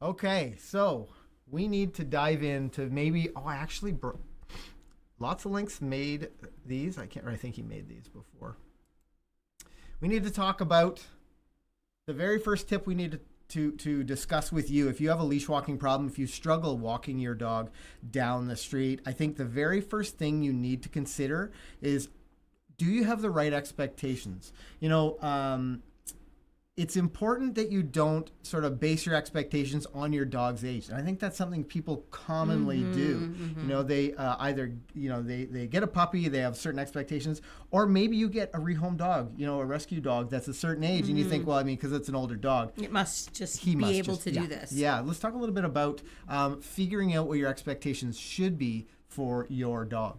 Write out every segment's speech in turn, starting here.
Okay, so we need to dive into maybe. Oh, I actually lots of links made these. I think he made these before. We need to talk about the very first tip we need to discuss with you. If you have a leash walking problem, if you struggle walking your dog down the street, I think the very first thing you need to consider is, do you have the right expectations? It's important that you don't sort of base your expectations on your dog's age. And I think that's something people commonly do. They either, they get a puppy, they have certain expectations, or maybe you get a rehome dog, a rescue dog that's a certain age, and you think, well, because it's an older dog. It must just be able to do this. Yeah, let's talk a little bit about figuring out what your expectations should be for your dog.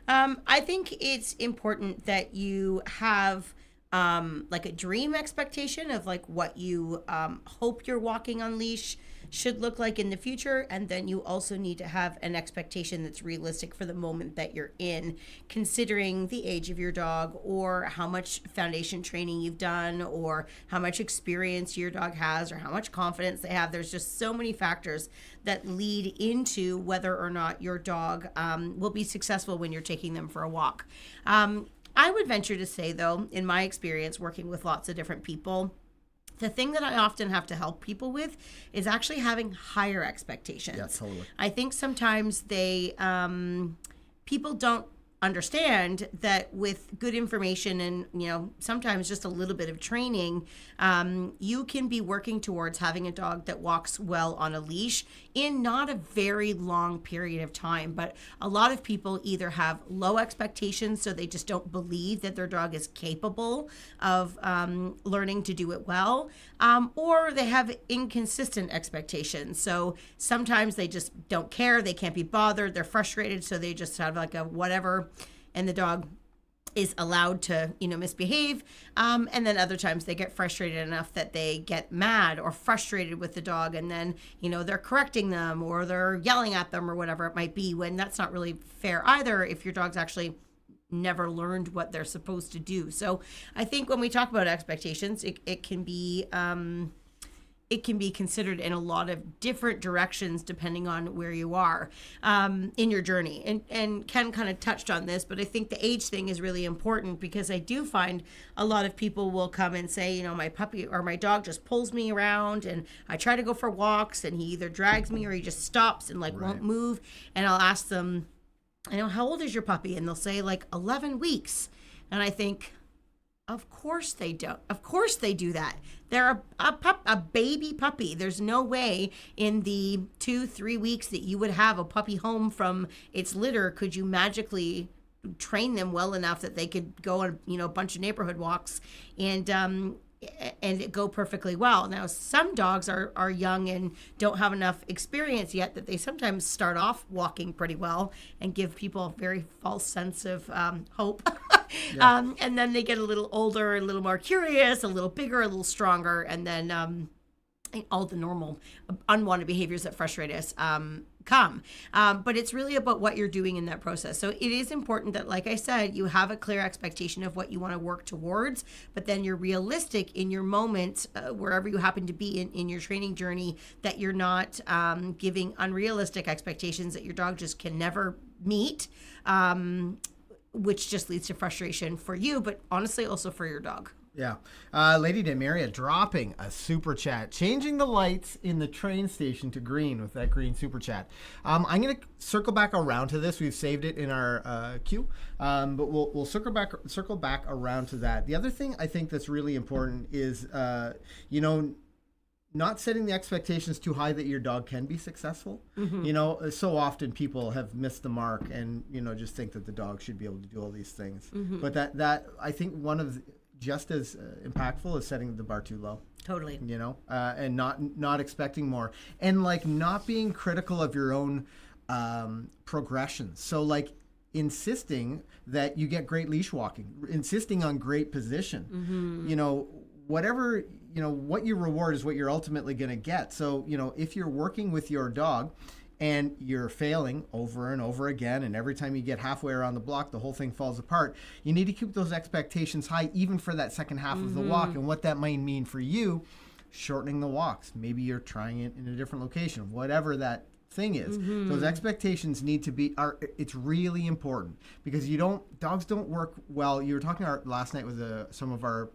I think it's important that you have like a dream expectation of like what you hope your walking on leash should look like in the future. And then you also need to have an expectation that's realistic for the moment that you're in, considering the age of your dog or how much foundation training you've done or how much experience your dog has or how much confidence they have. There's just so many factors that lead into whether or not your dog will be successful when you're taking them for a walk. I would venture to say, though, in my experience working with lots of different people, the thing that I often have to help people with is actually having higher expectations. Yeah, totally. I think sometimes people don't understand that with good information and, sometimes just a little bit of training, you can be working towards having a dog that walks well on a leash in not a very long period of time. But a lot of people either have low expectations, so they just don't believe that their dog is capable of learning to do it well, or they have inconsistent expectations. So sometimes they just don't care, they can't be bothered, they're frustrated, so they just have like a whatever, and the dog is allowed to, misbehave. And then other times they get frustrated enough that they get mad or frustrated with the dog. And then, they're correcting them or they're yelling at them or whatever it might be, when that's not really fair either if your dog's actually never learned what they're supposed to do. So I think when we talk about expectations, it can be considered in a lot of different directions depending on where you are in your journey. And Ken kind of touched on this, but I think the age thing is really important, because I do find a lot of people will come and say, my puppy or my dog just pulls me around, and I try to go for walks and he either drags me or he just stops and won't move. And I'll ask them, how old is your puppy? And they'll say 11 weeks. And I think, of course they don't. Of course they do that. They're a baby puppy. There's no way in the 2-3 weeks that you would have a puppy home from its litter could you magically train them well enough that they could go on a bunch of neighborhood walks and it go perfectly well. Now, some dogs are young and don't have enough experience yet that they sometimes start off walking pretty well and give people a very false sense of hope. Yeah. And then they get a little older, a little more curious, a little bigger, a little stronger, and then all the normal unwanted behaviors that frustrate us come. But it's really about what you're doing in that process. So it is important that, like I said, you have a clear expectation of what you want to work towards, but then you're realistic in your moment, wherever you happen to be in your training journey, that you're not giving unrealistic expectations that your dog just can never meet, which just leads to frustration for you, but honestly also for your dog. Yeah. Lady Demaria dropping a super chat, changing the lights in the train station to green with that green super chat. I'm going to circle back around to this. We've saved it in our queue, but we'll circle back around to that. The other thing I think that's really important is, not setting the expectations too high that your dog can be successful. Mm-hmm. So often people have missed the mark and, just think that the dog should be able to do all these things. Mm-hmm. But that I think one of just as impactful as setting the bar too low. Totally. And not expecting more, and not being critical of your own progression. So insisting that you get great leash walking, insisting on great position. Mm-hmm. Whatever, what you reward is what you're ultimately going to get. So, if you're working with your dog and you're failing over and over again, and every time you get halfway around the block, the whole thing falls apart, you need to keep those expectations high, even for that second half of the walk. And what that might mean for you shortening the walks. Maybe you're trying it in a different location, whatever that thing is. Those expectations need to be, it's really important, because dogs don't work well. You were talking last night with some of our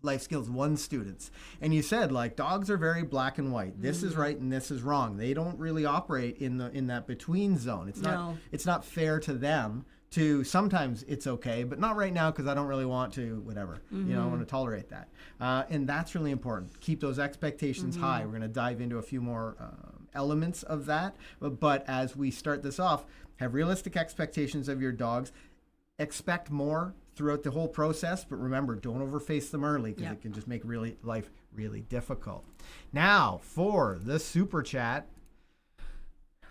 Life Skills 1 students, and you said, like, dogs are very black and white. This is right and this is wrong. They don't really operate in that between zone. It's not fair to them to, sometimes it's okay, but not right now because I don't really want to, whatever. I want to tolerate that. And that's really important. Keep those expectations high. We're going to dive into a few more elements of that. But as we start this off, have realistic expectations of your dogs. Expect more throughout the whole process, but remember, don't overface them early, because it can just make life really difficult. Now, for the super chat,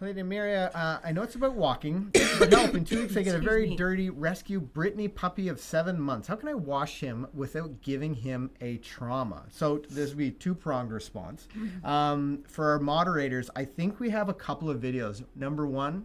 Lady Amelia, I know it's about walking, but help. In 2 weeks, I get a very dirty rescue Brittany puppy of 7 months. How can I wash him without giving him a trauma? So this would be a two-pronged response. For our moderators, I think we have a couple of videos. Number one,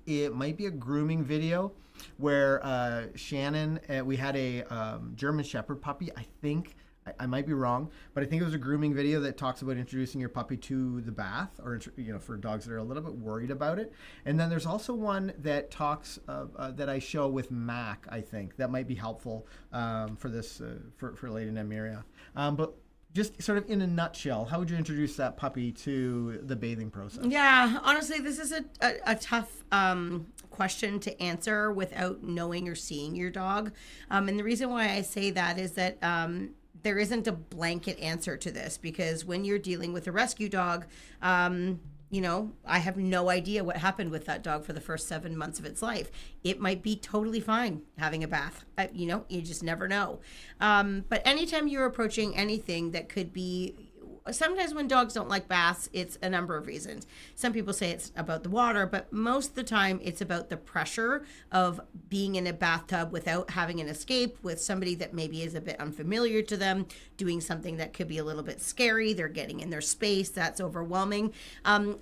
it might be a grooming video where Shannon, we had a German Shepherd puppy, I think. I might be wrong, but I think it was a grooming video that talks about introducing your puppy to the bath, or for dogs that are a little bit worried about it. And then there's also one that talks that I show with Mac, I think, that might be helpful for this for Lady Namiria. But just sort of in a nutshell, how would you introduce that puppy to the bathing process? Yeah, honestly, this is a tough question to answer without knowing or seeing your dog. And the reason why I say that is that there isn't a blanket answer to this, because when you're dealing with a rescue dog, I have no idea what happened with that dog for the first 7 months of its life. It might be totally fine having a bath. You just never know. But anytime you're approaching anything that could be, sometimes when dogs don't like baths, it's a number of reasons. Some people say it's about the water, but most of the time it's about the pressure of being in a bathtub without having an escape, with somebody that maybe is a bit unfamiliar to them, doing something that could be a little bit scary. They're getting in their space. That's overwhelming.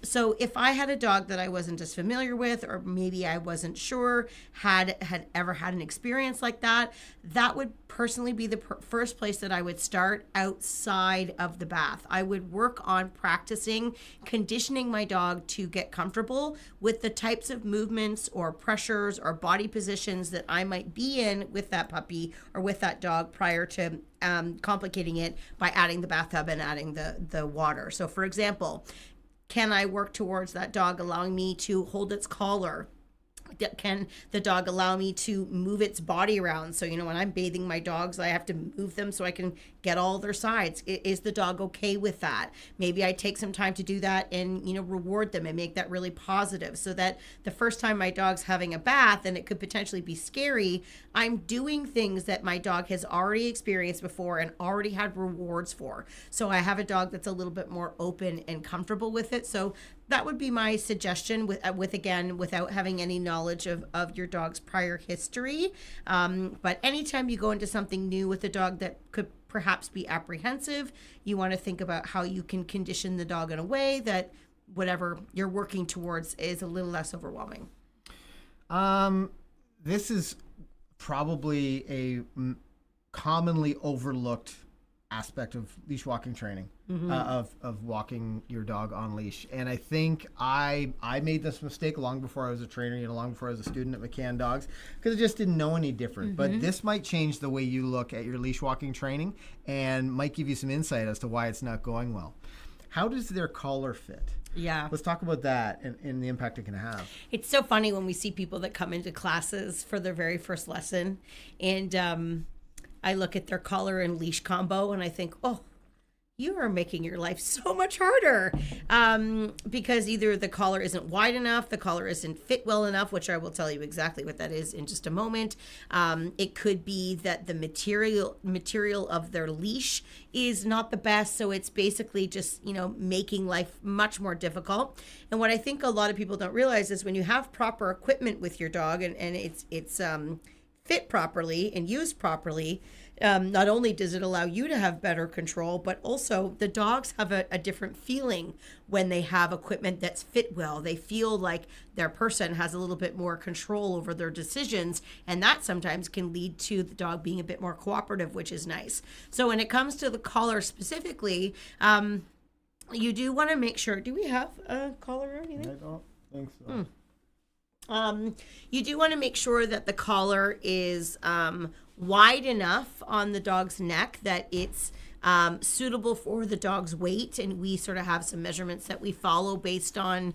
So if I had a dog that I wasn't as familiar with, or maybe I wasn't sure had ever had an experience like that, that would personally be the first place that I would start outside of the bath. I would work on practicing conditioning my dog to get comfortable with the types of movements or pressures or body positions that I might be in with that puppy or with that dog, prior to complicating it by adding the bathtub and adding the water. So for example, can I work towards that dog allowing me to hold its collar? Can the dog allow me to move its body around? So, when I'm bathing my dogs, I have to move them so I can get all their sides. Is the dog okay with that? Maybe I take some time to do that and, reward them and make that really positive, so that the first time my dog's having a bath, and it could potentially be scary, I'm doing things that my dog has already experienced before and already had rewards for. So I have a dog that's a little bit more open and comfortable with it. So that would be my suggestion, with again, without having any knowledge of your dog's prior history. But anytime you go into something new with a dog that could perhaps be apprehensive, you want to think about how you can condition the dog in a way that whatever you're working towards is a little less overwhelming. This is probably a commonly overlooked aspect of leash walking training, of walking your dog on leash. And I think I made this mistake long before I was a trainer, long before I was a student at McCann Dogs, because I just didn't know any different. But this might change the way you look at your leash walking training, and might give you some insight as to why it's not going well. How does their collar fit? Yeah. Let's talk about that and the impact it can have. It's so funny when we see people that come into classes for their very first lesson, and I look at their collar and leash combo and I think, oh, you are making your life so much harder, because either the collar isn't wide enough, the collar isn't fit well enough, which I will tell you exactly what that is in just a moment. It could be that the material of their leash is not the best, so it's basically just making life much more difficult. And what I think a lot of people don't realize is when you have proper equipment with your dog, and it's fit properly and used properly, not only does it allow you to have better control, but also the dogs have a different feeling when they have equipment that's fit well. They feel like their person has a little bit more control over their decisions, and that sometimes can lead to the dog being a bit more cooperative, which is nice. So when it comes to the collar specifically, you do want to make sure, do we have a collar or anything? I don't think so. You do want to make sure that the collar is wide enough on the dog's neck that it's suitable for the dog's weight. And we sort of have some measurements that we follow based on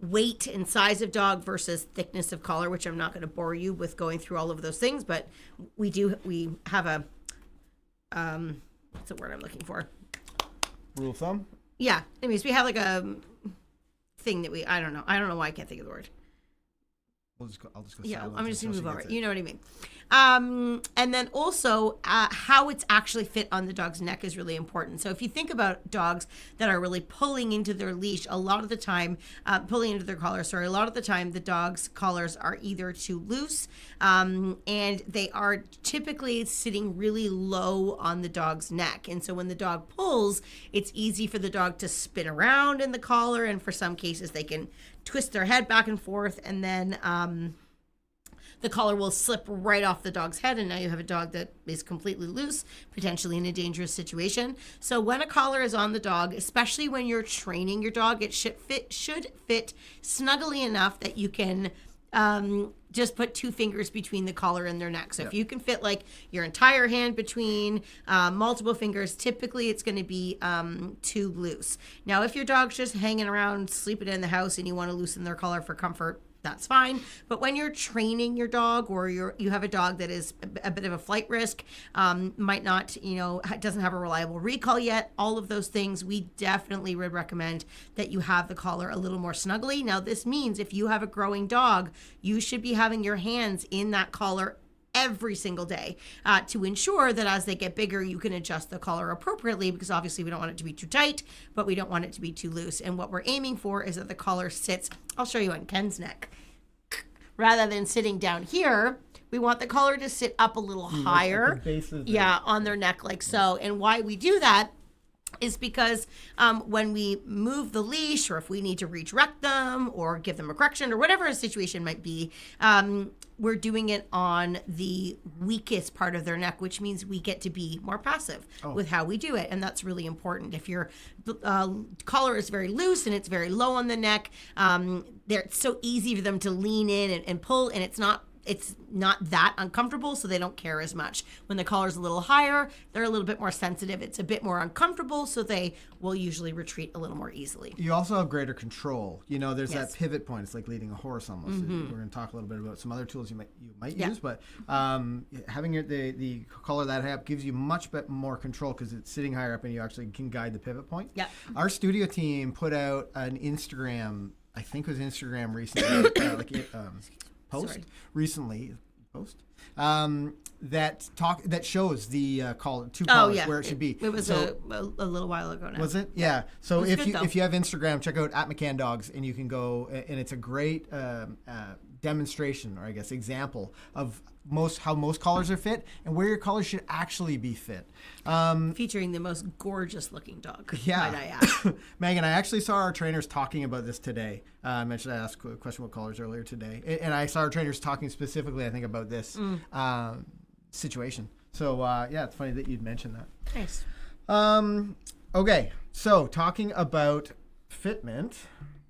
weight and size of dog versus thickness of collar, which I'm not going to bore you with going through all of those things, but we have a, what's the word I'm looking for? Rule of thumb? Yeah. Anyways, we have like a thing that I don't know why I can't think of the word. I'll just go Yeah, silent I'm just until gonna she move over. gets it. You know what I mean. And then also how it's actually fit on the dog's neck is really important. So if you think about dogs that are really pulling into their leash, a lot of the time, pulling into their collar, a lot of the time the dog's collars are either too loose and they are typically sitting really low on the dog's neck. And so when the dog pulls, it's easy for the dog to spin around in the collar, and for some cases they can twist their head back and forth, and then the collar will slip right off the dog's head, and now you have a dog that is completely loose, potentially in a dangerous situation. So when a collar is on the dog, especially when you're training your dog, it should fit snugly enough that you can just put 2 fingers between the collar and their neck. So if you can fit like your entire hand between multiple fingers, typically it's going to be too loose. Now, if your dog's just hanging around, sleeping in the house, and you want to loosen their collar for comfort, that's fine. But when you're training your dog, or you have a dog that is a bit of a flight risk, might not, doesn't have a reliable recall yet, all of those things, we definitely would recommend that you have the collar a little more snugly. Now, this means if you have a growing dog, you should be having your hands in that collar every single day to ensure that as they get bigger, you can adjust the collar appropriately, because obviously we don't want it to be too tight, but we don't want it to be too loose. And what we're aiming for is that the collar sits, I'll show you on Ken's neck, rather than sitting down here. We want the collar to sit up a little higher, At the base of on their neck like so. And why we do that is because when we move the leash, or if we need to redirect them or give them a correction or whatever a situation might be, we're doing it on the weakest part of their neck, which means we get to be more passive with how we do it. And that's really important. If your collar is very loose and it's very low on the neck, it's so easy for them to lean in and pull, and it's not that uncomfortable, so they don't care as much. When the collar's a little higher, they're a little bit more sensitive. It's a bit more uncomfortable, so they will usually retreat a little more easily. You also have greater control. There's Yes. that pivot point. It's like leading a horse almost. Mm-hmm. We're going to talk a little bit about some other tools you might use, but having the collar that high up gives you much more control, because it's sitting higher up and you actually can guide the pivot point. Yeah. Our studio team put out an Instagram, I think it was Instagram recently, that shows the two collars where it should be. It was a little while ago now. Was it? Yeah. So It was good, if you have Instagram, check out @McCannDogs, and you can go, and it's a great demonstration, or I guess example of how most collars are fit and where your collars should actually be fit. Featuring the most gorgeous looking dog. Yeah. Might I add. Megan, I actually saw our trainers talking about this today. I mentioned I asked a question about collars earlier today, and I saw our trainers talking specifically, I think, about this situation. So it's funny that you'd mentioned that. Nice. Okay, so talking about fitment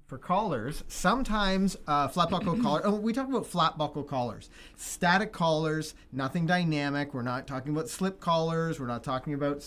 for collars, sometimes flat buckle collar. We talk about flat buckle collars, static collars, nothing dynamic. We're not talking about slip collars. We're not talking about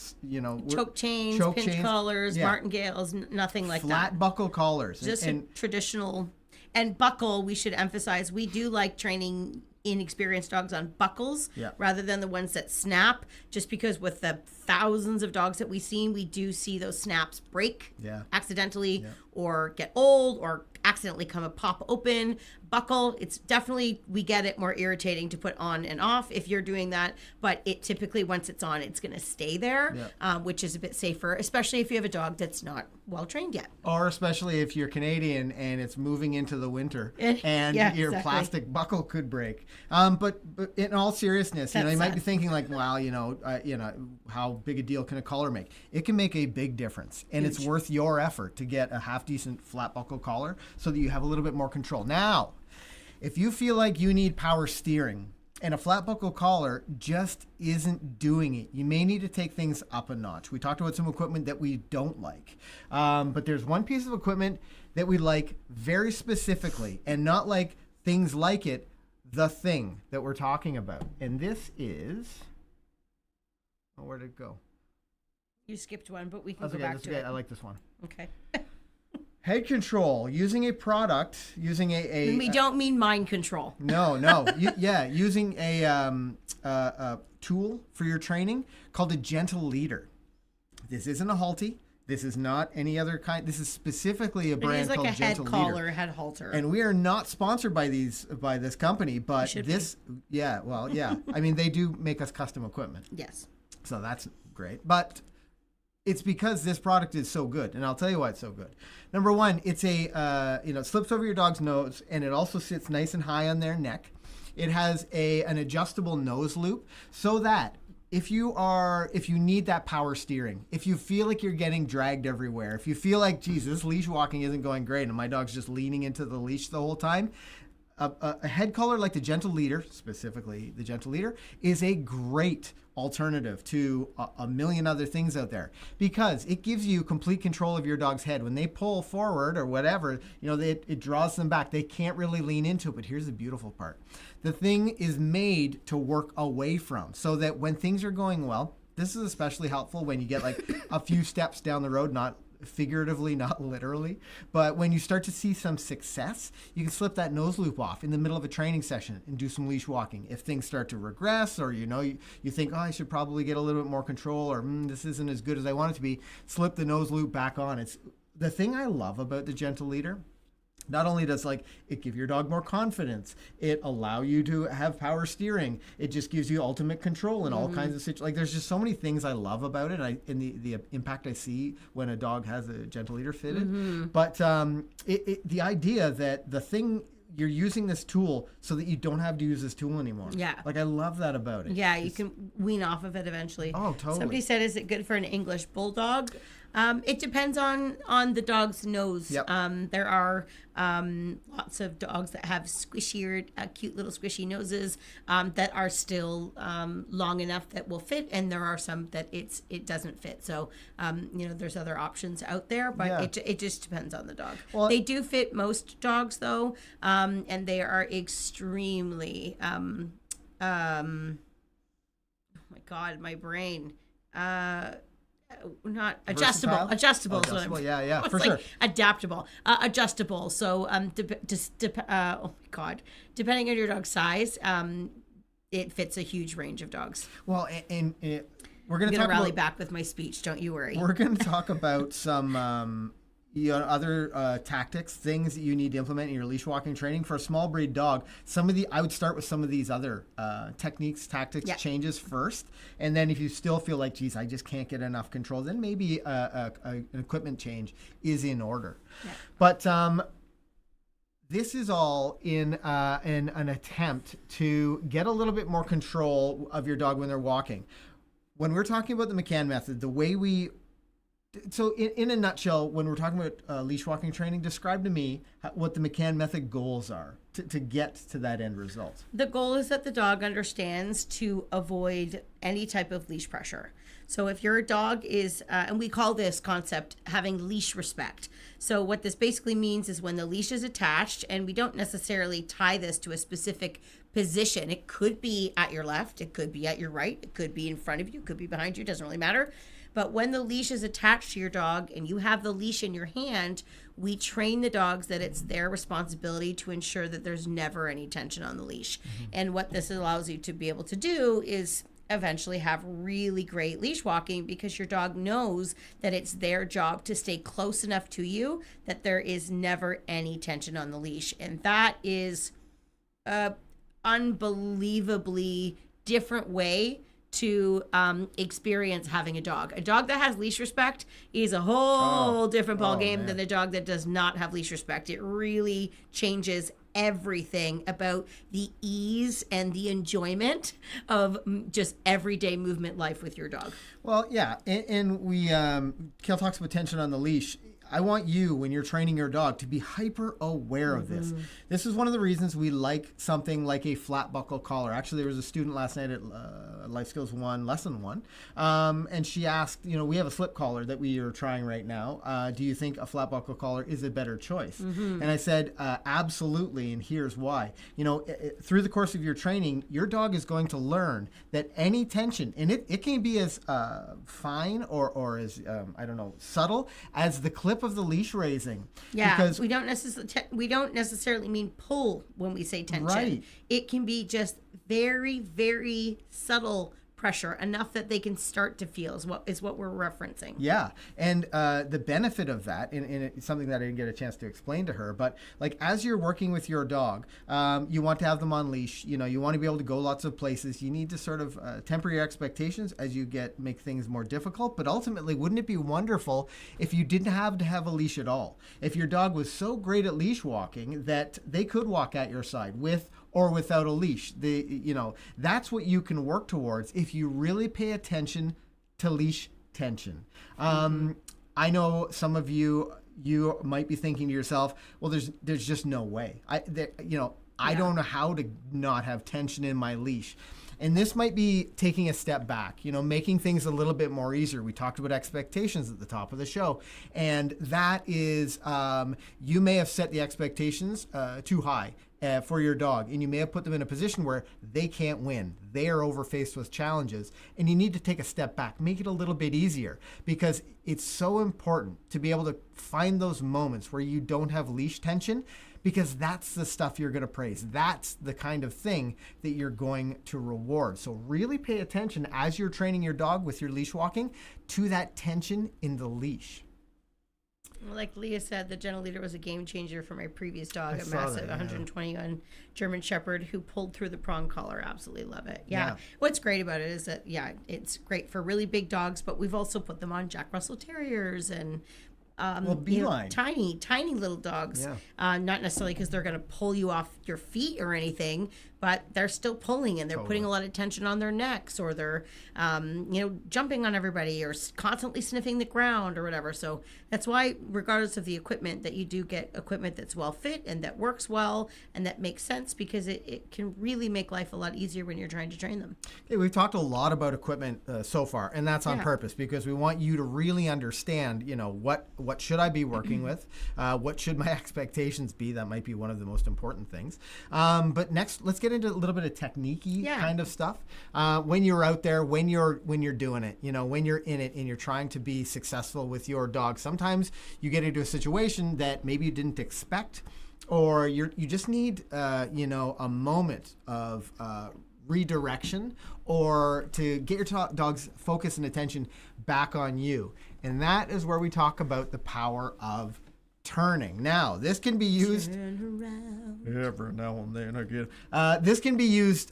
choke chains, pinch collars, martingales, nothing like that. Flat buckle collars, just a traditional. And buckle, we should emphasize, we do like training inexperienced dogs on buckles rather than the ones that snap, just because with the thousands of dogs that we've seen, we do see those snaps break accidentally or get old or accidentally pop open, buckle. It's definitely, we get it, more irritating to put on and off if you're doing that. But it typically, once it's on, it's going to stay there, which is a bit safer, especially if you have a dog that's not well trained yet. Or especially if you're Canadian and it's moving into the winter and your plastic buckle could break. But in all seriousness, you might be thinking like, wow, how big a deal can a collar make? It can make a big difference, and it's worth your effort to get a half decent flat buckle collar so that you have a little bit more control. Now, if you feel like you need power steering and a flat buckle collar just isn't doing it, you may need to take things up a notch. We talked about some equipment that we don't like, but there's one piece of equipment that we like very specifically, and not like things like it, the thing that we're talking about. And this is, where'd it go? You skipped one, but we can go back to it. I like this one. Okay. Head control, using a product, using a we don't mean mind control. No. Using a tool for your training called a gentle leader. This isn't a halty. This is not any other kind. This is specifically a brand called Gentle Leader. It is like a head collar, head halter. And we are not sponsored by this company, but this, I mean, they do make us custom equipment. Yes. So that's great. But it's because this product is so good, and I'll tell you why it's so good. Number one, it's it slips over your dog's nose, and it also sits nice and high on their neck. It has an adjustable nose loop, so that if you need that power steering, if you feel like you're getting dragged everywhere, if you feel like, geez, this leash walking isn't going great, and my dog's just leaning into the leash the whole time, a head collar like the Gentle Leader, specifically the Gentle Leader, is a great alternative to a million other things out there, because it gives you complete control of your dog's head. When they pull forward or whatever, it draws them back. They can't really lean into it. But here's the beautiful part. The thing is made to work away from, so that when things are going well, this is especially helpful when you get like a few steps down the road, not figuratively, not literally, but when you start to see some success, you can slip that nose loop off in the middle of a training session and do some leash walking. If things start to regress, or you think, I should probably get a little bit more control, or this isn't as good as I want it to be, slip the nose loop back on. It's the thing I love about the Gentle Leader. Not only does it give your dog more confidence, it allow you to have power steering. It just gives you ultimate control in all kinds of situations. There's just so many things I love about it, and the impact I see when a dog has a Gentle Leader fitted. But the idea that the thing, you're using this tool so that you don't have to use this tool anymore. Yeah. I love that about it. Yeah, you can wean off of it eventually. Oh, totally. Somebody said, is it good for an English bulldog? It depends on the dog's nose. Yep. There are lots of dogs that have squishier, cute little squishy noses that are still long enough that will fit, and there are some that it doesn't fit. So there's other options out there, but it just depends on the dog. Well, they do fit most dogs though, and they are extremely oh my God, my brain. Not adjustable. Adjustable. Yeah, for sure. Adaptable. Adjustable. So, oh my God, depending on your dog's size, it fits a huge range of dogs. Well, and we're going to rally back with my speech. Don't you worry. We're going to talk about some other tactics, things that you need to implement in your leash walking training for a small breed dog. I would start with some of these other techniques, tactics, changes first, and then if you still feel like, geez, I just can't get enough control, then maybe an equipment change is in order. Yeah. But this is all in an attempt to get a little bit more control of your dog when they're walking. When we're talking about the McCann method, the way so in a nutshell, when we're talking about leash walking training, describe to me what the McCann method goals are to get to that end result. The goal is that the dog understands to avoid any type of leash pressure. So if your dog is, and we call this concept having leash respect. So what this basically means is when the leash is attached, and we don't necessarily tie this to a specific position. It could be at your left, it could be at your right, it could be in front of you, it could be behind you, it doesn't really matter. But when the leash is attached to your dog and you have the leash in your hand, we train the dogs that it's their responsibility to ensure that there's never any tension on the leash. And what this allows you to be able to do is eventually have really great leash walking because your dog knows that it's their job to stay close enough to you that there is never any tension on the leash. And that is a unbelievably different way to experience having a dog. A dog that has leash respect is a whole different ball game than the dog that does not have leash respect. It really changes everything about the ease and the enjoyment of just everyday movement life with your dog. Well, yeah, and we Kale talks about tension on the leash. I want you, when you're training your dog, to be hyper aware of this. This is one of the reasons we like something like a flat buckle collar. Actually, there was a student last night at Life Skills 1, Lesson 1, and she asked, we have a slip collar that we are trying right now. Do you think a flat buckle collar is a better choice? And I said, absolutely, and here's why. Through the course of your training, your dog is going to learn that any tension, and it can be as fine or as, subtle as the clip of the leash raising. Yeah, because we don't necessarily mean pull when we say tension. Right. It can be just very, very subtle pressure, enough that they can start to feel is what we're referencing. Yeah, and the benefit of that, and it's something that I didn't get a chance to explain to her, but like as you're working with your dog, you want to have them on leash. You want to be able to go lots of places. You need to sort of temper your expectations as you make things more difficult. But ultimately, wouldn't it be wonderful if you didn't have to have a leash at all? If your dog was so great at leash walking that they could walk at your side with or without a leash. That's what you can work towards if you really pay attention to leash tension. I know some of you might be thinking to yourself, well, there's just no way. I don't know how to not have tension in my leash. And this might be taking a step back, making things a little bit more easier. We talked about expectations at the top of the show. And that is, you may have set the expectations too high for your dog. And you may have put them in a position where they can't win. They are overfaced with challenges. And you need to take a step back, make it a little bit easier. Because it's so important to be able to find those moments where you don't have leash tension, because that's the stuff you're going to praise. That's the kind of thing that you're going to reward. So really pay attention as you're training your dog with your leash walking to that tension in the leash. Like Leah said, the Gentle Leader was a game changer for my previous dog, a massive 121 German Shepherd who pulled through the prong collar. Absolutely love it. Yeah. What's great about it is that, it's great for really big dogs, but we've also put them on Jack Russell Terriers and tiny little dogs. Not necessarily because they're going to pull you off your feet or anything, but they're still pulling and they're putting a lot of tension on their necks, or they're jumping on everybody or constantly sniffing the ground or whatever. So that's why, regardless of the equipment, that you do get equipment that's well fit and that works well and that makes sense, because it can really make life a lot easier when you're trying to train them. Okay, we've talked a lot about equipment so far, and that's on purpose, because we want you to really understand, what should I be working with? What should my expectations be? That might be one of the most important things. But next, let's get into a little bit of technique-y kind of stuff. When you're out there, when you're doing it, when you're in it and you're trying to be successful with your dog, sometimes you get into a situation that maybe you didn't expect, or you just need a moment of redirection, or to get your dog's focus and attention back on you. And that is where we talk about the power of turning. Now, this can be used every now and then again. This can be used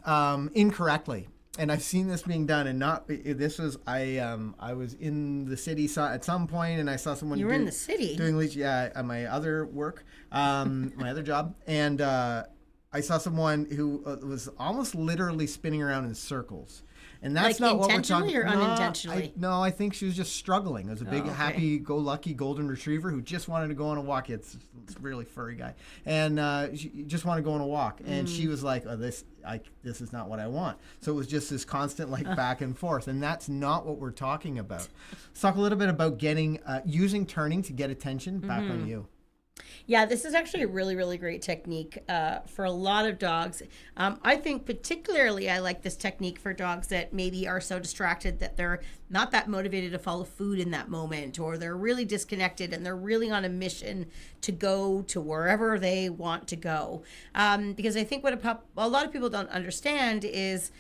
incorrectly, and I've seen this being done. And I was in the city at some point, and I saw someone. You were in the city doing leash, at my other work, my other job, and I saw someone who was almost literally spinning around in circles. And that's not what we're talking about. Intentionally or unintentionally? I think she was just struggling. It was a big, happy-go-lucky golden retriever who just wanted to go on a walk. It's a really furry guy. And she just wanted to go on a walk. And she was like, this is not what I want. So it was just this constant back and forth. And that's not what we're talking about. Let's talk a little bit about using turning to get attention back on you. Yeah, this is actually a really, really great technique for a lot of dogs. I think particularly I like this technique for dogs that maybe are so distracted that they're not that motivated to follow food in that moment, or they're really disconnected and they're really on a mission to go to wherever they want to go. Because I think what a lot of people don't understand is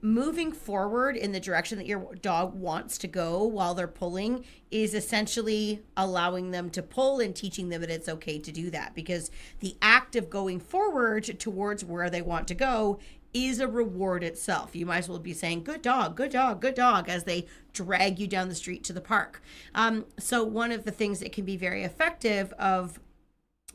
moving forward in the direction that your dog wants to go while they're pulling is essentially allowing them to pull and teaching them that it's okay to do that, because the act of going forward towards where they want to go is a reward itself. You might as well be saying, good dog, good dog, good dog, as they drag you down the street to the park. So one of the things that can be very effective of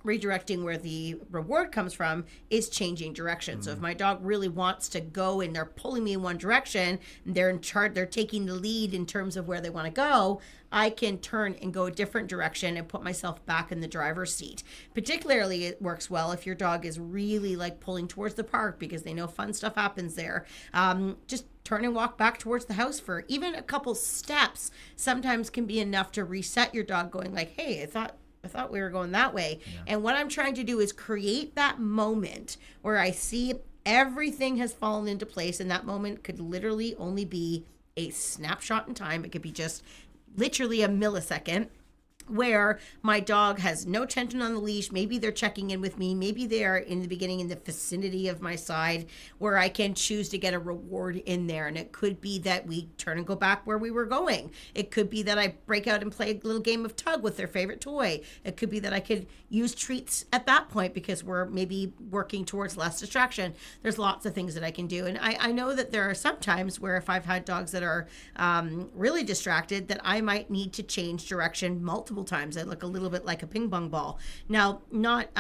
redirecting where the reward comes from is changing direction. So if my dog really wants to go and they're pulling me in one direction, and they're in charge, they're taking the lead in terms of where they want to go, I can turn and go a different direction and put myself back in the driver's seat. Particularly, it works well if your dog is really like pulling towards the park because they know fun stuff happens there. Just turn and walk back towards the house for even a couple steps sometimes can be enough to reset your dog, going like, hey, I thought we were going that way. Yeah. And what I'm trying to do is create that moment where I see everything has fallen into place. And that moment could literally only be a snapshot in time. It could be just literally a millisecond, where my dog has no tension on the leash. Maybe they're checking in with me. Maybe they are in the beginning in the vicinity of my side, where I can choose to get a reward in there. And it could be that we turn and go back where we were going. It could be that I break out and play a little game of tug with their favorite toy. It could be that I could use treats at that point because we're maybe working towards less distraction. There's lots of things that I can do. And I know that there are some times where if I've had dogs that are really distracted, that I might need to change direction multiple times. I look a little bit like a ping pong ball. Now, not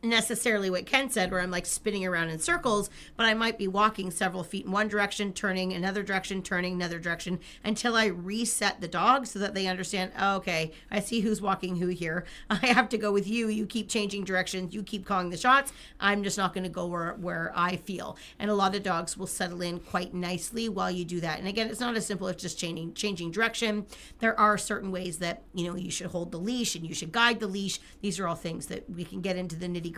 necessarily what Ken said, where I'm like spinning around in circles, but I might be walking several feet in one direction, turning another direction, turning another direction, until I reset the dog so that they understand, oh, okay, I see who's walking who here. I have to go with you. You keep changing directions. You keep calling the shots. I'm just not going to go where I feel. And a lot of dogs will settle in quite nicely while you do that. And again, it's not as simple as just changing direction. There are certain ways that, you should hold the leash and you should guide the leash. These are all things that we can get into the nitty-gritty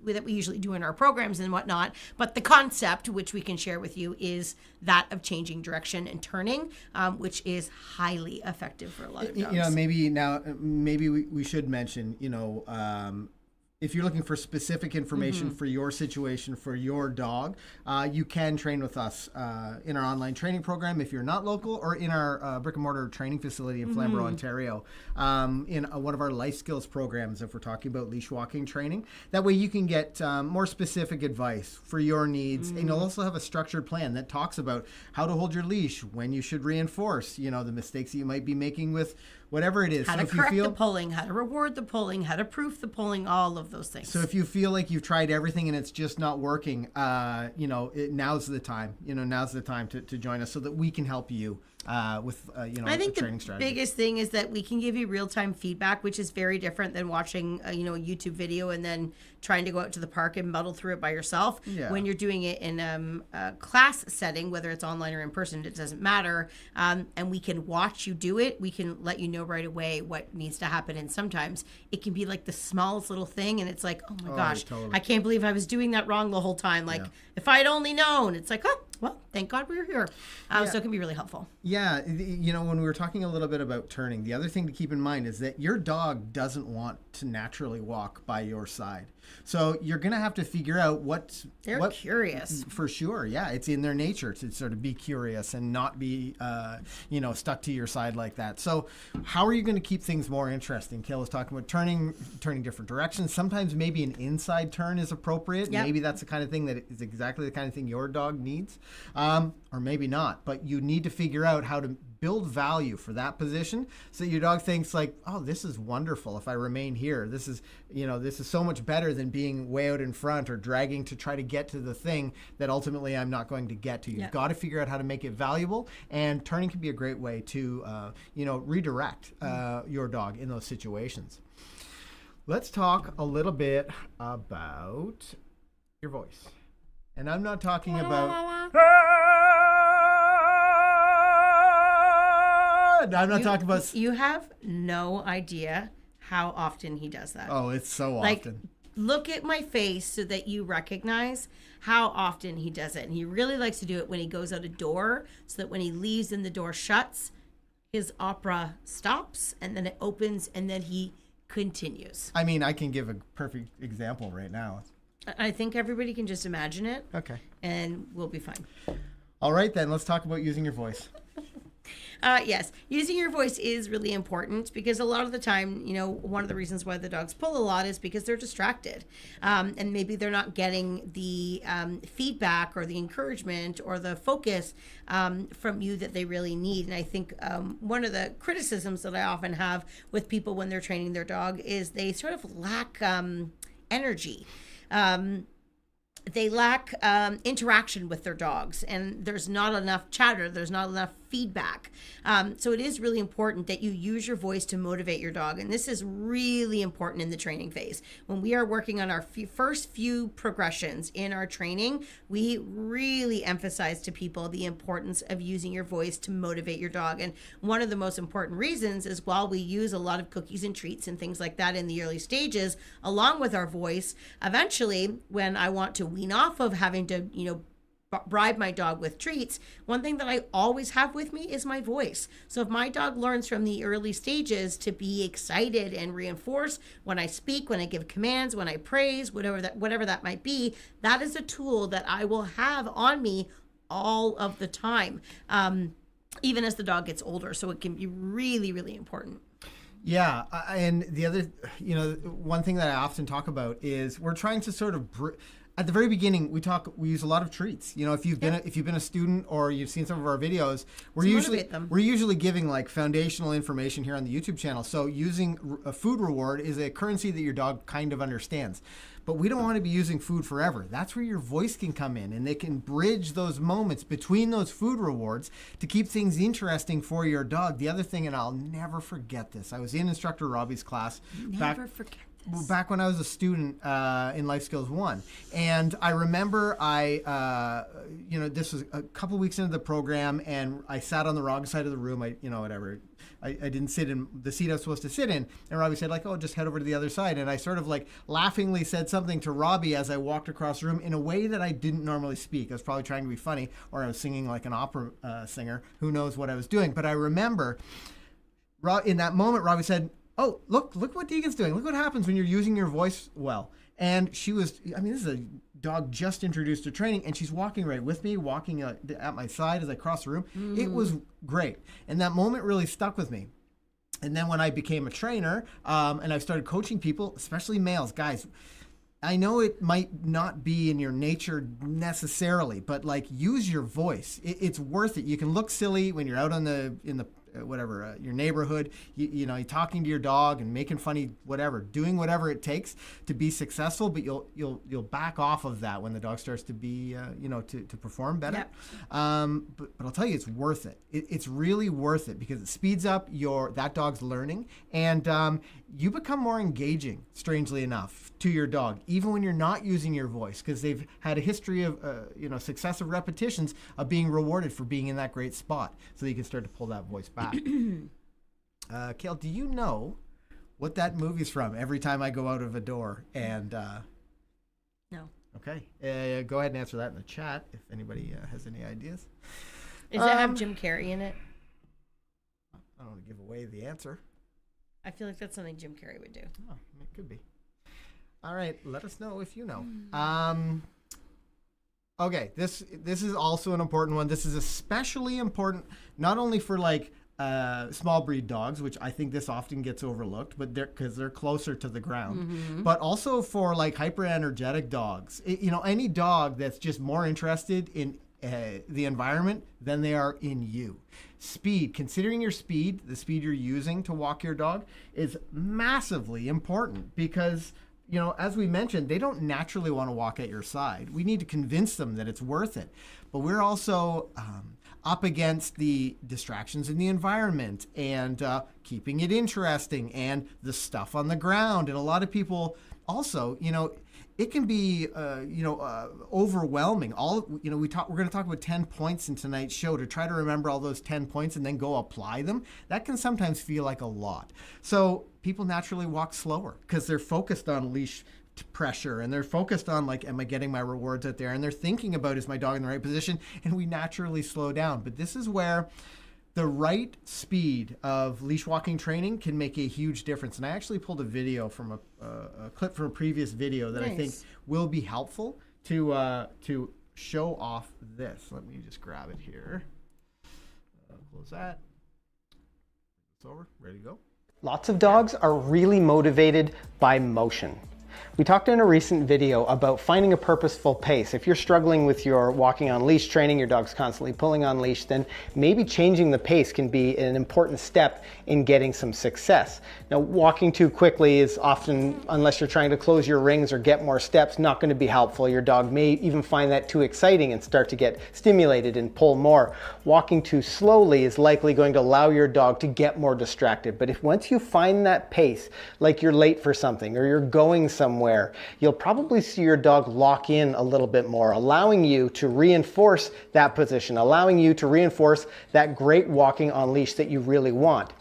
that we usually do in our programs and whatnot. But the concept, which we can share with you, is that of changing direction and turning, which is highly effective for a lot of dogs. Maybe we should mention, if you're looking for specific information for your situation, for your dog, you can train with us in our online training program if you're not local, or in our brick and mortar training facility in Flamborough, Ontario, in one of our life skills programs if we're talking about leash walking training. That way you can get more specific advice for your needs. And you'll also have a structured plan that talks about how to hold your leash, when you should reinforce, the mistakes that you might be making with whatever it is. How to correct the pulling, how to reward the pulling, how to proof the pulling, all of those things. So if you feel like you've tried everything and it's just not working, now's the time. Now's the time to join us so that we can help you with I think a training the strategy. biggest thing is that we can give you real-time feedback, which is very different than watching a YouTube video and then trying to go out to the park and muddle through it by yourself. Yeah. When you're doing it in a class setting, whether it's online or in person, it doesn't matter, and we can watch you do it. We can let you know right away what needs to happen. And sometimes it can be like the smallest little thing, and it's like, oh my gosh, totally. I can't believe I was doing that wrong the whole time. Like, if I had only known. It's like, oh, well, thank God we were here. So it can be really helpful. Yeah, when we were talking a little bit about turning, the other thing to keep in mind is that your dog doesn't want to naturally walk by your side. So you're going to have to figure out They're curious. For sure, yeah. It's in their nature to sort of be curious and not be, stuck to your side like that. So how are you going to keep things more interesting? Kayla was talking about turning different directions. Sometimes maybe an inside turn is appropriate. Yep. Maybe that's the kind of thing that is exactly the kind of thing your dog needs, or maybe not. But you need to figure out how to build value for that position so that your dog thinks like, oh, this is wonderful if I remain here. This is so much better than being way out in front or dragging to try to get to the thing that ultimately I'm not going to get to. You've got to figure out how to make it valuable, and turning can be a great way to redirect your dog in those situations. Let's talk a little bit about your voice. And I'm not talking about talking about. You have no idea how often he does that. Oh, it's so often. Look at my face so that you recognize how often he does it. And he really likes to do it when he goes out a door, so that when he leaves and the door shuts, his opera stops and then it opens and then he continues. I mean, I can give a perfect example right now. I think everybody can just imagine it, Okay. and we'll be fine. All right, then. Let's talk about using your voice. Yes, using your voice is really important because a lot of the time, one of the reasons why the dogs pull a lot is because they're distracted. And maybe they're not getting the feedback or the encouragement or the focus from you that they really need. And I think one of the criticisms that I often have with people when they're training their dog is they sort of lack energy. They lack interaction with their dogs, and there's not enough chatter, there's not enough feedback. So it is really important that you use your voice to motivate your dog, and this is really important in the training phase. When we are working on our first few progressions in our training, we really emphasize to people the importance of using your voice to motivate your dog. And one of the most important reasons is while we use a lot of cookies and treats and things like that in the early stages, along with our voice, eventually when I want to wean off of having to, bribe my dog with treats, one thing that I always have with me is my voice. So if my dog learns from the early stages to be excited and reinforce when I speak, when I give commands, when I praise, whatever that might be, that is a tool that I will have on me all of the time, even as the dog gets older. So it can be really, really important. Yeah, and the other, one thing that I often talk about is we're trying to sort of at the very beginning, we use a lot of treats. If you've been a student or you've seen some of our videos, we're usually giving like foundational information here on the YouTube channel. So using a food reward is a currency that your dog kind of understands. But we don't want to be using food forever. That's where your voice can come in, and they can bridge those moments between those food rewards to keep things interesting for your dog. The other thing, and I'll never forget this, I was in Instructor Robbie's class. Back when I was a student in Life Skills 1. And I remember this was a couple weeks into the program, and I sat on the wrong side of the room. I didn't sit in the seat I was supposed to sit in. And Robbie said, just head over to the other side. And I sort of laughingly said something to Robbie as I walked across the room in a way that I didn't normally speak. I was probably trying to be funny, or I was singing like an opera singer. Who knows what I was doing. But I remember in that moment, Robbie said, "Oh, look what Deegan's doing. Look what happens when you're using your voice well." And she was, this is a dog just introduced to training, and she's walking right with me, walking at my side as I cross the room. It was great. And that moment really stuck with me. And then when I became a trainer and I started coaching people, especially males, guys, I know it might not be in your nature necessarily, but use your voice. It's worth it. You can look silly when you're out in the your neighborhood, you're talking to your dog and making funny, doing whatever it takes to be successful, but you'll back off of that when the dog starts to be, to perform better. Yep. But I'll tell you, it's worth it. It's really worth it because it speeds up that dog's learning, and you become more engaging, strangely enough, to your dog, even when you're not using your voice, because they've had a history of, successive repetitions of being rewarded for being in that great spot, so that you can start to pull that voice back. Kale, do you know what that movie's from? Every time I go out of a door, and no. Okay, go ahead and answer that in the chat if anybody has any ideas. Does it have Jim Carrey in it? I don't want to give away the answer. I feel like that's something Jim Carrey would do. Oh, it could be. All right, let us know if you know. Okay, this is also an important one. This is especially important not only for small breed dogs, which I think this often gets overlooked, but because they're closer to the ground, but also for hyper energetic dogs. Any dog that's just more interested in the environment than they are in you. Speed, considering your speed, the speed you're using to walk your dog, is massively important because as we mentioned, they don't naturally want to walk at your side. We need to convince them that it's worth it. But we're also up against the distractions in the environment and keeping it interesting and the stuff on the ground. And a lot of people also, it can be, overwhelming. We're going to talk about 10 points in tonight's show to try to remember all those 10 points and then go apply them. That can sometimes feel like a lot. So people naturally walk slower because they're focused on leash pressure and they're focused on am I getting my rewards out there? And they're thinking about, is my dog in the right position? And we naturally slow down. But this is where the right speed of leash walking training can make a huge difference. And I actually pulled a video from a clip from a previous video that I think will be helpful to show off this. Let me just grab it here. Close that. It's over. Ready to go. Lots of dogs are really motivated by motion. We talked in a recent video about finding a purposeful pace. If you're struggling with your walking on leash training, your dog's constantly pulling on leash, then maybe changing the pace can be an important step in getting some success. Now, walking too quickly is often, unless you're trying to close your rings or get more steps, not going to be helpful. Your dog may even find that too exciting and start to get stimulated and pull more. Walking too slowly is likely going to allow your dog to get more distracted. But if once you find that pace, like you're late for something or you're going somewhere, you'll probably see your dog lock in a little bit more, allowing you to reinforce that position, allowing you to reinforce that great walking on leash that you really want.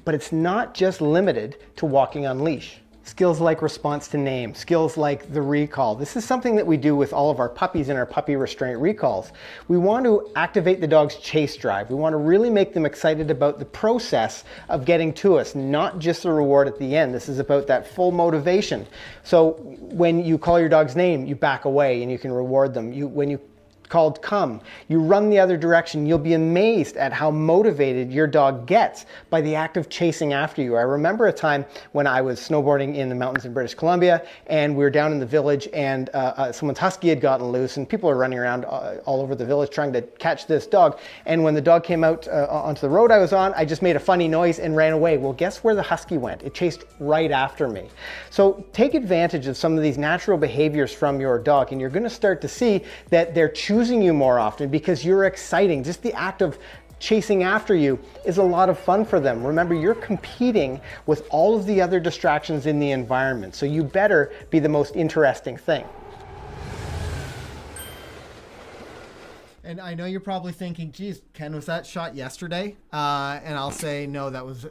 But it's not just limited to walking on leash. Skills like response to name, skills like the recall. This is something that we do with all of our puppies in our puppy restraint recalls. We want to activate the dog's chase drive. We want to really make them excited about the process of getting to us, not just the reward at the end. This is about that full motivation. So when you call your dog's name, you back away and you can reward them. When you called come, you run the other direction, you'll be amazed at how motivated your dog gets by the act of chasing after you. I remember a time when I was snowboarding in the mountains in British Columbia and we were down in the village and someone's husky had gotten loose and people are running around all over the village trying to catch this dog. And when the dog came out onto the road I was on, I just made a funny noise and ran away. Well, guess where the husky went? It chased right after me. So take advantage of some of these natural behaviors from your dog and you're going to start to see that they're choosing you more often because you're exciting. Just the act of chasing after you is a lot of fun for them. Remember, you're competing with all of the other distractions in the environment, so you better be the most interesting thing. And I know you're probably thinking, geez, Ken, was that shot yesterday? And I'll say, no, that was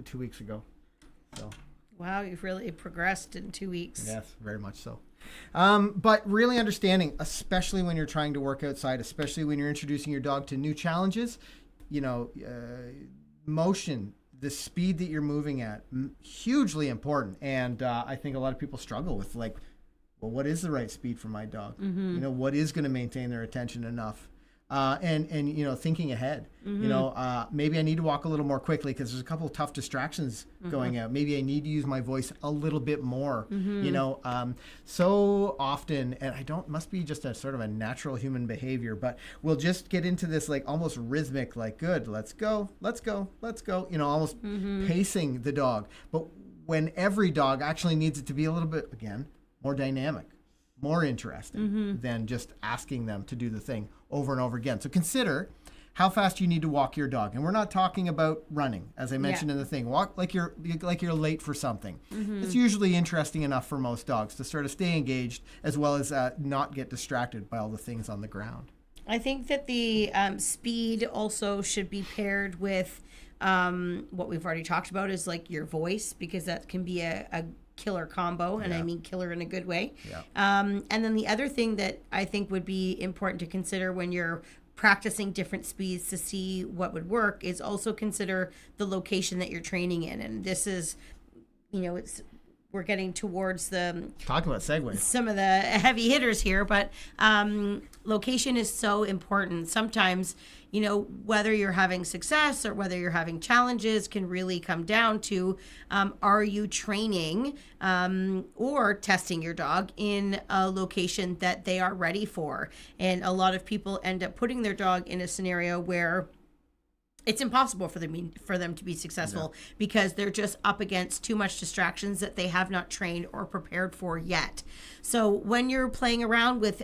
2 weeks ago. So. Wow, you've really progressed in 2 weeks. Yes, very much so. But really understanding, especially when you're trying to work outside, especially when you're introducing your dog to new challenges, motion, the speed that you're moving at, hugely important. And I think a lot of people struggle with well, what is the right speed for my dog? Mm-hmm. What is going to maintain their attention enough? And thinking ahead, maybe I need to walk a little more quickly because there's a couple of tough distractions going out. Maybe I need to use my voice a little bit more, so often, and must be just a sort of a natural human behavior, but we'll just get into this almost rhythmic, good, let's go, almost pacing the dog. But when every dog actually needs it to be a little bit, again, more dynamic, more interesting than just asking them to do the thing over and over again. So consider how fast you need to walk your dog. And we're not talking about running, as I mentioned in the thing. Walk like you're late for something. It's usually interesting enough for most dogs to sort of stay engaged as well as not get distracted by all the things on the ground. I think that the speed also should be paired with what we've already talked about is your voice, because that can be a killer combo, and I mean killer in a good way. And then the other thing that I think would be important to consider when you're practicing different speeds to see what would work is also consider the location that you're training in. And this is, we're getting towards talk about segues, some of the heavy hitters here, but location is so important. Sometimes whether you're having success or whether you're having challenges can really come down to are you training or testing your dog in a location that they are ready for. And a lot of people end up putting their dog in a scenario where it's impossible for them to be successful because they're just up against too much distractions that they have not trained or prepared for yet. So when you're playing around with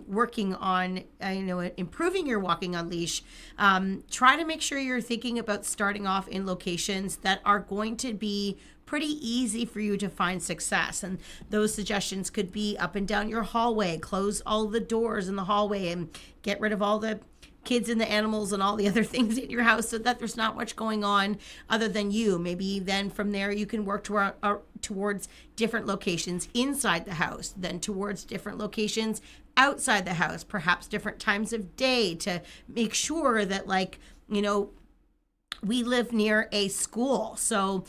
working on improving your walking on leash, try to make sure you're thinking about starting off in locations that are going to be pretty easy for you to find success. And those suggestions could be up and down your hallway, close all the doors in the hallway and get rid of all the kids and the animals and all the other things in your house so that there's not much going on other than you. Maybe then from there you can work towards different locations inside the house, then towards different locations outside the house, perhaps different times of day to make sure that we live near a school. So,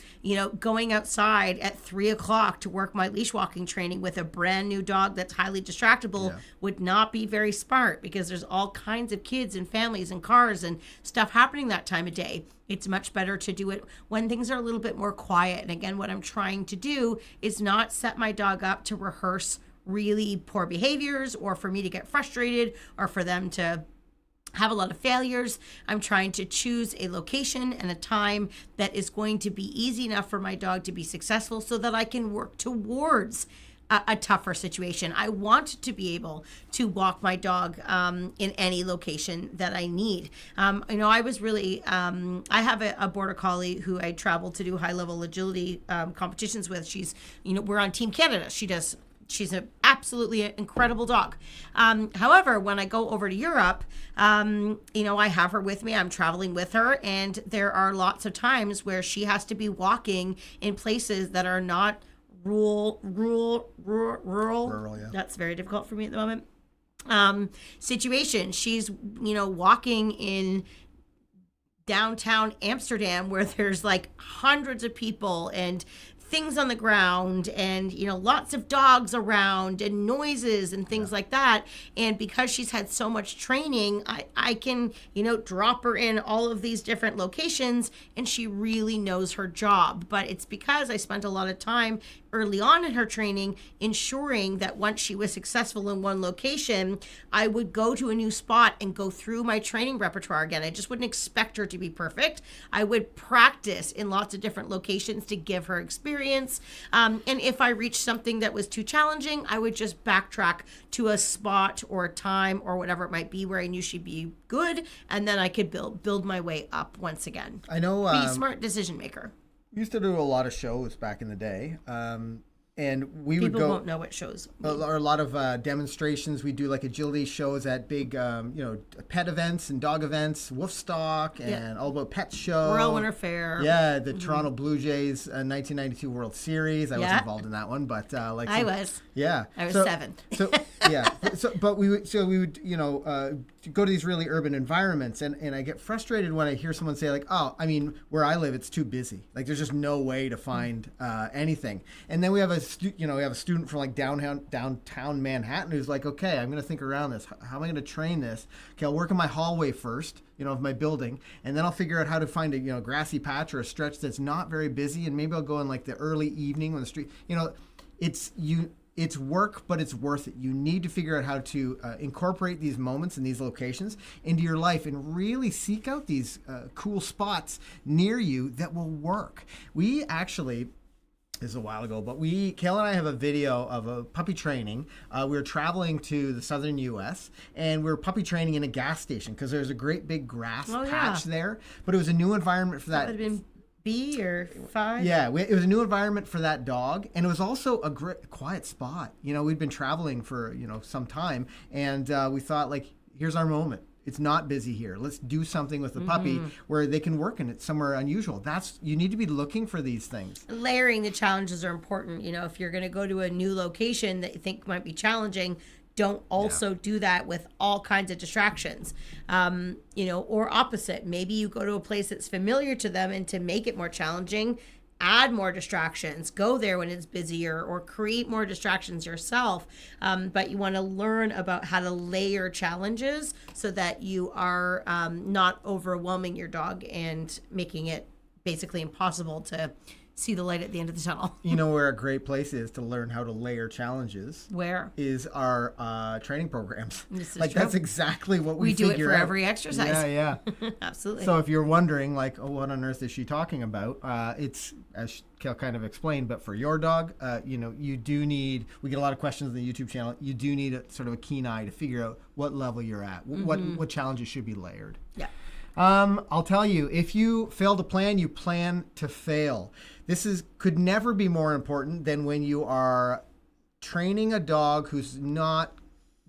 going outside at 3 o'clock to work my leash walking training with a brand new dog that's highly distractible would not be very smart, because there's all kinds of kids and families and cars and stuff happening that time of day. It's much better to do it when things are a little bit more quiet. And again, what I'm trying to do is not set my dog up to rehearse really poor behaviors, or for me to get frustrated, or for them to have a lot of failures. I'm trying to choose a location and a time that is going to be easy enough for my dog to be successful, so that I can work towards a tougher situation. I want to be able to walk my dog in any location that I need. I was really, I have a border collie who I travel to do high level agility competitions with. She's, we're on Team Canada. She's an absolutely incredible dog. However, when I go over to Europe, I have her with me. I'm traveling with her, and there are lots of times where she has to be walking in places that are not rural. Yeah. That's very difficult for me at the moment. Situation. She's, walking in downtown Amsterdam, where there's like hundreds of people and things on the ground, and lots of dogs around and noises and things like that. And because she's had so much training, I can drop her in all of these different locations, and she really knows her job. But it's because I spent a lot of time early on in her training ensuring that once she was successful in one location, I would go to a new spot and go through my training repertoire again. I just wouldn't expect her to be perfect. I would practice in lots of different locations to give her experience. And if I reached something that was too challenging, I would just backtrack to a spot or a time or whatever it might be where I knew she'd be good, and then I could build my way up once again. I know. Be a smart decision maker. We used to do a lot of shows back in the day, and we would go. People won't know what shows mean. Or a lot of demonstrations. We do like agility shows at big, pet events and dog events, Wolfstock, and All About Pets show. Royal Winter Fair. Yeah, the Toronto Blue Jays 1992 World Series. I was involved in that one, but I was. Yeah, I was 7. So yeah, but we would go to these really urban environments, and I get frustrated when I hear someone say like, oh, I mean, where I live, it's too busy. Like there's just no way to find anything. And then we have a student from like downtown Manhattan who's like, okay, I'm going to think around this. How am I going to train this? Okay, I'll work in my hallway first, of my building, and then I'll figure out how to find a grassy patch or a stretch that's not very busy, and maybe I'll go in like the early evening when the street, it's work, but it's worth it. You need to figure out how to incorporate these moments and these locations into your life, and really seek out these cool spots near you that will work. We actually, this is a while ago, but Kayla and I have a video of a puppy training. We were traveling to the southern U.S. and we were puppy training in a gas station because there's a great big grass patch there. But it was a new environment for that. That would have been B or 5. Yeah, it was a new environment for that dog, and it was also a great quiet spot. We'd been traveling for some time, and we thought like, here's our moment. It's not busy here. Let's do something with the puppy where they can work in it somewhere unusual. You need to be looking for these things. Layering the challenges are important. If you're going to go to a new location that you think might be challenging, don't also do that with all kinds of distractions. Or opposite. Maybe you go to a place that's familiar to them, and to make it more challenging, add more distractions, go there when it's busier, or create more distractions yourself. But you want to learn about how to layer challenges so that you are not overwhelming your dog and making it basically impossible to see the light at the end of the tunnel. Where a great place is to learn how to layer challenges? Where? Is our training programs. This is like true. That's exactly what we do it figure for out. every exercise. Yeah. Absolutely. So if you're wondering, like, oh, what on earth is she talking about? It's, as Kel kind of explained, but for your dog, you do need, we get a lot of questions on the YouTube channel, you do need a sort of a keen eye to figure out what level you're at, what challenges should be layered. Yeah. I'll tell you, if you fail to plan, you plan to fail. This could never be more important than when you are training a dog who's not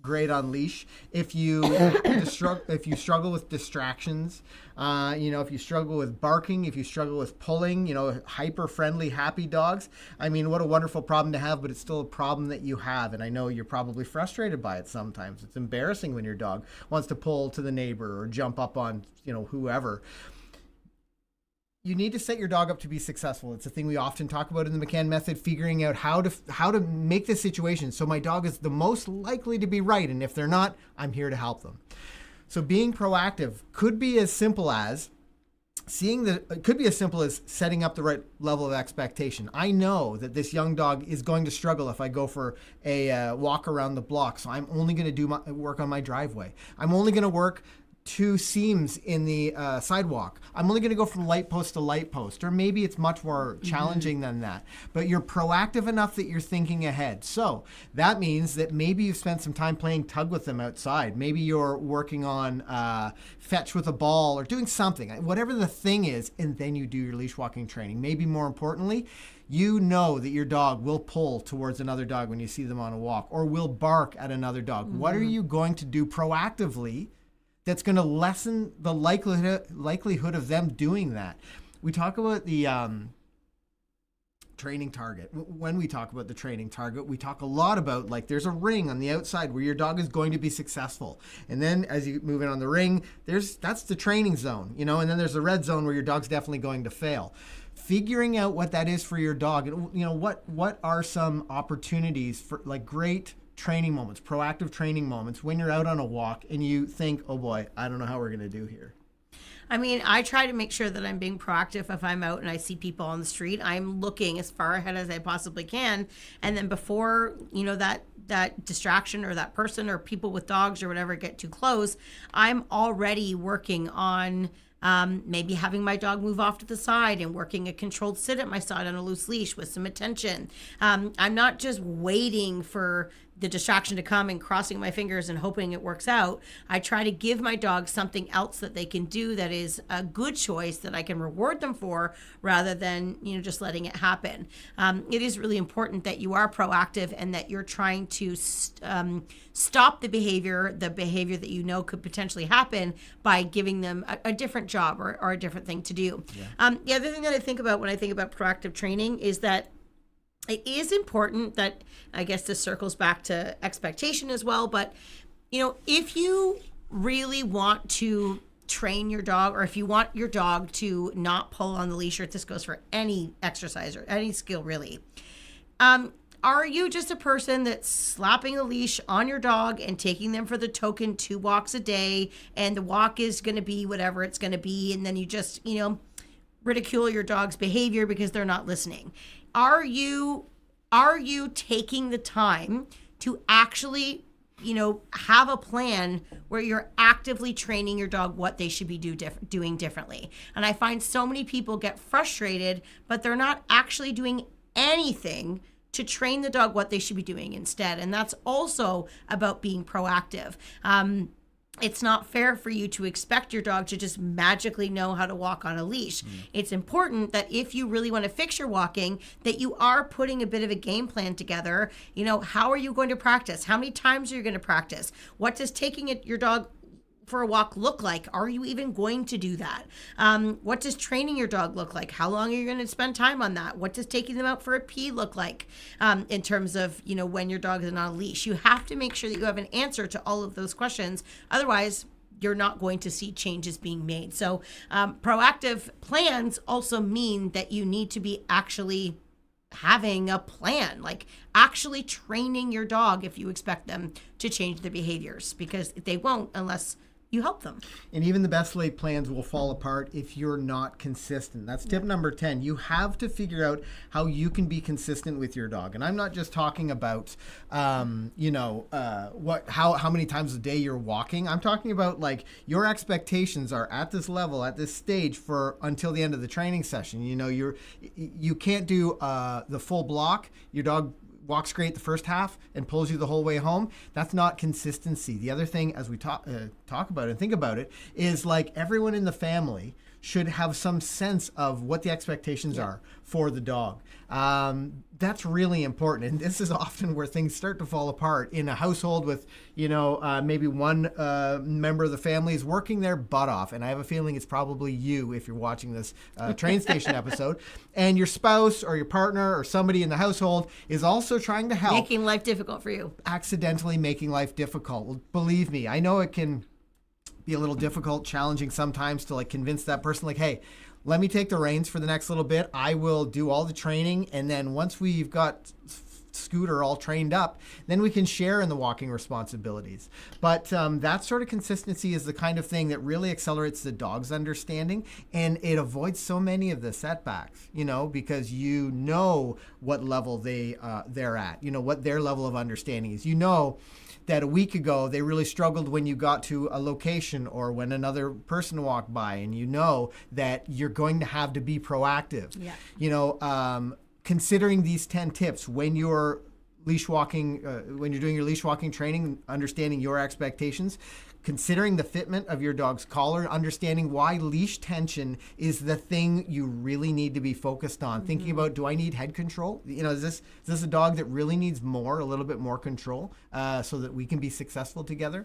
great on leash. If you struggle with distractions, if you struggle with barking, if you struggle with pulling, hyper friendly, happy dogs. I mean, what a wonderful problem to have, but it's still a problem that you have. And I know you're probably frustrated by it sometimes. It's embarrassing when your dog wants to pull to the neighbor or jump up on, whoever. you need to set your dog up to be successful. It's a thing we often talk about in the McCann method, figuring out how to make the situation so my dog is the most likely to be right. And if they're not, I'm here to help them. So being proactive could be as simple as setting up the right level of expectation. I know that this young dog is going to struggle if I go for a walk around the block. So I'm only going to do work on my driveway. I'm only going to work 2 seams in the sidewalk. I'm only going to go from light post to light post, or maybe it's much more challenging than that. But you're proactive enough that you're thinking ahead. So that means that maybe you've spent some time playing tug with them outside. Maybe you're working on fetch with a ball or doing something, whatever the thing is, and then you do your leash walking training. Maybe more importantly, you know that your dog will pull towards another dog when you see them on a walk, or will bark at another dog. What are you going to do proactively that's going to lessen the likelihood of them doing that? We talk about the training target. When we talk about the training target, we talk a lot about, like, there's a ring on the outside where your dog is going to be successful. And then as you move in on the ring, that's the training zone, and then there's the red zone where your dog's definitely going to fail. Figuring out what that is for your dog, and what are some opportunities for, like, great training moments, proactive training moments when you're out on a walk and you think, oh boy, I don't know how we're going to do here. I mean, I try to make sure that I'm being proactive if I'm out and I see people on the street. I'm looking as far ahead as I possibly can. And then before, that distraction or that person or people with dogs or whatever get too close, I'm already working on maybe having my dog move off to the side and working a controlled sit at my side on a loose leash with some attention. I'm not just waiting for the distraction to come and crossing my fingers and hoping it works out. I try to give my dog something else that they can do that is a good choice that I can reward them for, rather than just letting it happen. It is really important that you are proactive and that you're trying to stop the behavior that could potentially happen by giving them a different job or a different thing to do. Yeah. The other thing that I think about when I think about proactive training is that it is important that, I guess this circles back to expectation as well, but if you really want to train your dog, or if you want your dog to not pull on the leash, or this goes for any exercise or any skill really, are you just a person that's slapping a leash on your dog and taking them for the token 2 walks a day, and the walk is going to be whatever it's going to be, and then you just ridicule your dog's behavior because they're not listening? Are you taking the time to actually, have a plan where you're actively training your dog what they should be doing differently? And I find so many people get frustrated, but they're not actually doing anything to train the dog what they should be doing instead. And that's also about being proactive. It's not fair for you to expect your dog to just magically know how to walk on a leash. It's important that if you really want to fix your walking, that you are putting a bit of a game plan together. How are you going to practice? How many times are you going to practice? What does taking your dog for a walk look like? Are you even going to do that? What does training your dog look like? How long are you going to spend time on that? What does taking them out for a pee look like in terms of, when your dog is on a leash? You have to make sure that you have an answer to all of those questions. Otherwise, you're not going to see changes being made. So proactive plans also mean that you need to be actually having a plan, like actually training your dog if you expect them to change their behaviors, because they won't unless you help them. And even the best laid plans will fall apart if you're not consistent. That's tip number 10. You have to figure out how you can be consistent with your dog. And I'm not just talking about, how many times a day you're walking. I'm talking about, like, your expectations are at this level, at this stage until the end of the training session. You can't do the full block. Your dog walks great the first half and pulls you the whole way home. That's not consistency. The other thing, as we talk about it and think about it, is, like, everyone in the family should have some sense of what the expectations are for the dog. That's really important. And this is often where things start to fall apart in a household with, maybe one member of the family is working their butt off. And I have a feeling it's probably you if you're watching this train station episode. And your spouse or your partner or somebody in the household is also trying to help. Making life difficult for you. Accidentally making life difficult. Well, believe me, I know it can be a little difficult, challenging sometimes to, like, convince that person, like, hey, let me take the reins for the next little bit. I will do all the training, and then once we've got Scooter all trained up, then we can share in the walking responsibilities. But that sort of consistency is the kind of thing that really accelerates the dog's understanding, and it avoids so many of the setbacks, because you know what level they're at, what their level of understanding is. That a week ago they really struggled when you got to a location or when another person walked by, and that you're going to have to be proactive. Considering these 10 tips when you're leash walking, when you're doing your leash walking training, understanding your expectations, considering the fitment of your dog's collar, understanding why leash tension is the thing you really need to be focused on. Thinking about, do I need head control? Is this a dog that really needs a little bit more control so that we can be successful together?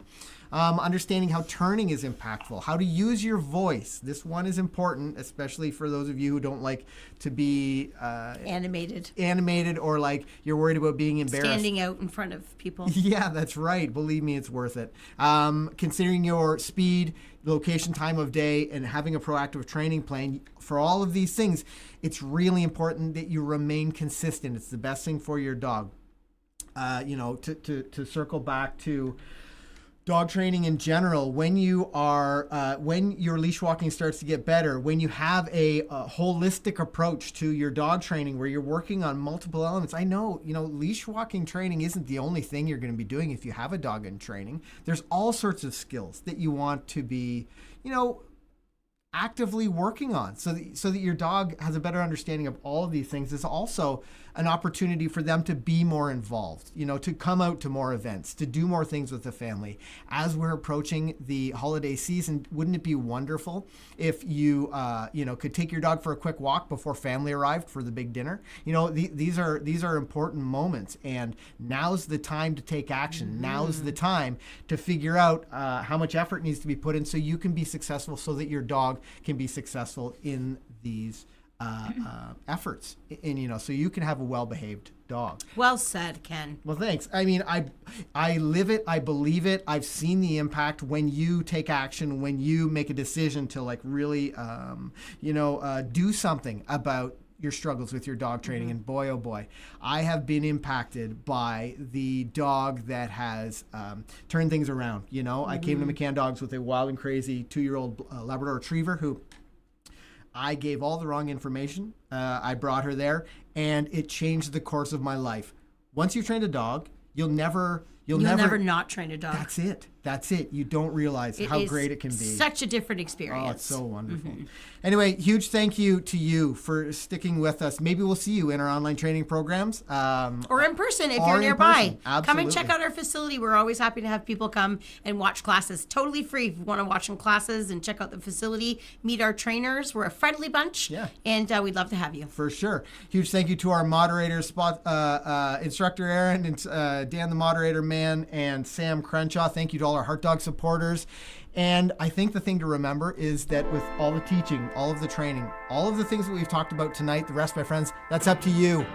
Understanding how turning is impactful, how to use your voice. This one is important, especially for those of you who don't like to be animated or like you're worried about being embarrassed. Standing out in front of people. Yeah, that's right. Believe me, it's worth it. Considering your speed, location, time of day, and having a proactive training plan, for all of these things, it's really important that you remain consistent. It's the best thing for your dog. To circle back to dog training in general, when your leash walking starts to get better, when you have a holistic approach to your dog training where you're working on multiple elements. I know, leash walking training isn't the only thing you're going to be doing if you have a dog in training. There's all sorts of skills that you want to be, actively working on so that your dog has a better understanding of all of these things. Is also an opportunity for them to be more involved, to come out to more events, to do more things with the family. As we're approaching the holiday season, wouldn't it be wonderful if you could take your dog for a quick walk before family arrived for the big dinner? These are important moments, and now's the time to take action. Now's the time to figure out how much effort needs to be put in so you can be successful, so that your dog can be successful in these efforts, and so you can have a well-behaved dog. Well said, Ken. Well, thanks. I mean, I live it, I believe it. I've seen the impact when you take action, when you make a decision to really do something about your struggles with your dog training. And boy, oh boy, I have been impacted by the dog that has turned things around. I came to McCann Dogs with a wild and crazy 2-year-old Labrador Retriever who I gave all the wrong information. I brought her there, and it changed the course of my life. Once you've trained a dog, you'll never not train a dog. That's it. You don't realize how great it can be. Such a different experience. Oh, it's so wonderful. Anyway, huge thank you to you for sticking with us. Maybe we'll see you in our online training programs. Or in person if you're nearby. Absolutely. Come and check out our facility. We're always happy to have people come and watch classes. Totally free if you want to watch some classes and check out the facility. Meet our trainers. We're a friendly bunch. Yeah. And we'd love to have you. For sure. Huge thank you to our moderators, Instructor Aaron, and Dan the moderator man, and Sam Crenshaw. Thank you to all our Heart Dog supporters. And I think the thing to remember is that with all the teaching, all of the training, all of the things that we've talked about tonight, the rest, my friends, that's up to you.